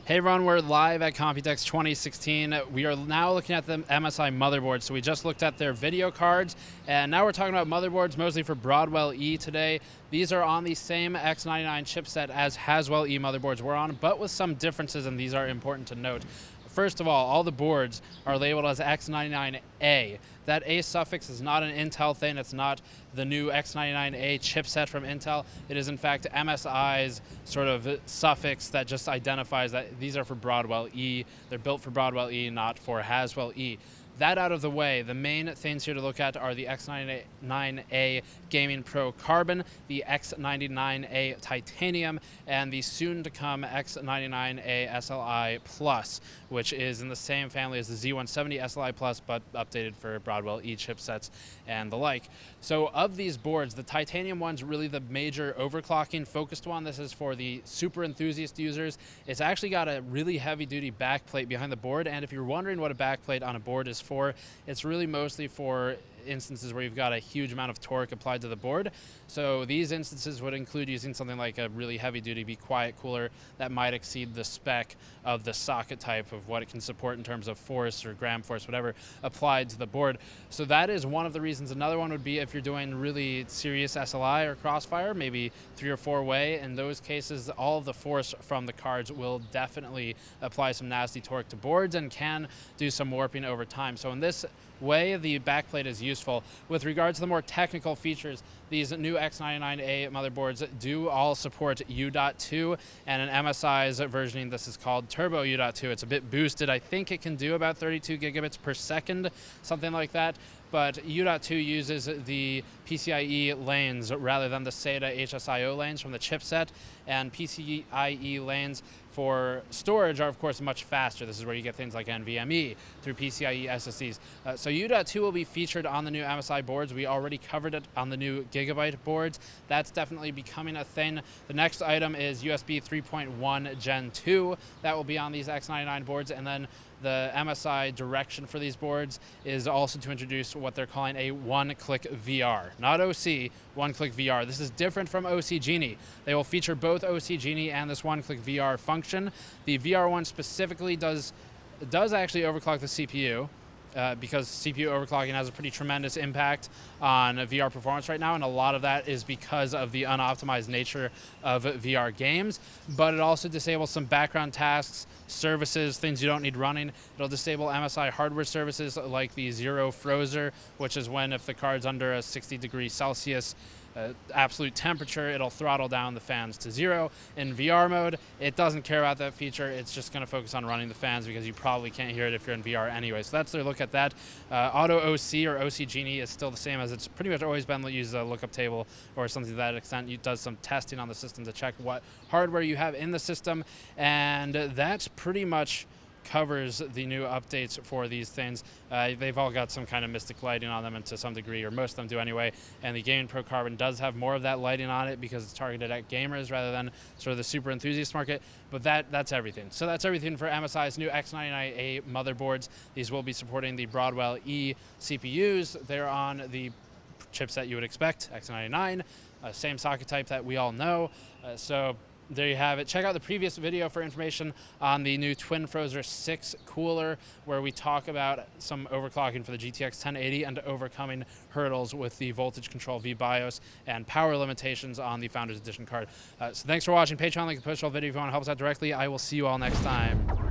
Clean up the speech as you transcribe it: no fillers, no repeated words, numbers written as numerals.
Hey everyone, we're live at Computex 2016. We are now looking at the MSI motherboards. So we just looked at their video cards, and now we're talking about motherboards mostly for Broadwell-E today. These are on the same X99 chipset as haswell-E motherboards we're on, but with some differences, and these are important to note. First of all the boards are labeled as X99A. That A suffix is not an Intel thing. It's not the new X99A chipset from Intel. It is in fact MSI's sort of suffix that just identifies that these are for Broadwell-E. They're built for Broadwell-E, not for haswell-E. That out of the way, the main things here to look at are the X99A Gaming Pro Carbon, the X99A Titanium, and the soon-to-come X99A SLI Plus, which is in the same family as the Z170 SLI Plus, but updated for Broadwell-E chipsets and the like. So of these boards, the Titanium one's really the major overclocking focused one. This is for the super enthusiast users. It's actually got a really heavy-duty backplate behind the board, and if you're wondering what a backplate on a board is for, it's really mostly for instances where you've got a huge amount of torque applied to the board. So these instances would include using something like a really heavy duty Be Quiet cooler that might exceed the spec of the socket type of what it can support in terms of force or gram force, whatever, applied to the board. So that is one of the reasons. Another one would be if you're doing really serious SLI or crossfire, maybe 3 or 4 way. In those cases, all of the force from the cards will definitely apply some nasty torque to boards and can do some warping over time. So in this way, the backplate is useful. With regards to the more technical features, these new X99A motherboards do all support U.2, and in MSI's versioning, this is called Turbo U.2. It's a bit boosted. I think it can do about 32 gigabits per second, something like that. But U.2 uses the PCIe lanes rather than the SATA HSIO lanes from the chipset, and PCIe lanes for storage are of course much faster. This is where you get things like NVMe through PCIe SSDs. So U.2 will be featured on the new MSI boards. We already covered it on the new Gigabyte boards. That's definitely becoming a thing. The next item is USB 3.1 Gen 2. That will be on these X99 boards, and then the MSI direction for these boards is also to introduce what they're calling a one-click VR. Not OC, one-click VR. This is different from OC Genie. They will feature both OC Genie and this one-click VR function. The VR one specifically does actually overclock the CPU, because CPU overclocking has a pretty tremendous impact on VR performance right now, and a lot of that is because of the unoptimized nature of VR games. But it also disables some background tasks, services, things you don't need running. It'll disable MSI hardware services like the Zero Frozer, which is when if the card's under a 60°C absolute temperature, it'll throttle down the fans to 0. In VR mode, it doesn't care about that feature. It's just going to focus on running the fans because you probably can't hear it if you're in VR anyway. So that's their look at that. Auto OC or OC Genie is still the same as it's pretty much always been. Use a lookup table or something to that extent. It does some testing on the system to check what hardware you have in the system, and that's pretty much covers the new updates for these things. They've all got some kind of mystic lighting on them, and to some degree, or most of them do anyway, and the Gaming Pro Carbon does have more of that lighting on it because it's targeted at gamers rather than sort of the super enthusiast market, but that's everything. So that's everything for MSI's new X99A motherboards. These will be supporting the Broadwell-E CPUs. They're on the chipset you would expect, X99, same socket type that we all know. So there you have it. Check out the previous video for information on the new Twin Frozer 6 cooler, where we talk about some overclocking for the GTX 1080 and overcoming hurdles with the voltage control vBIOS and power limitations on the Founders Edition card. So thanks for watching. Patreon link in the post video if you want to help us out directly. I will see you all next time.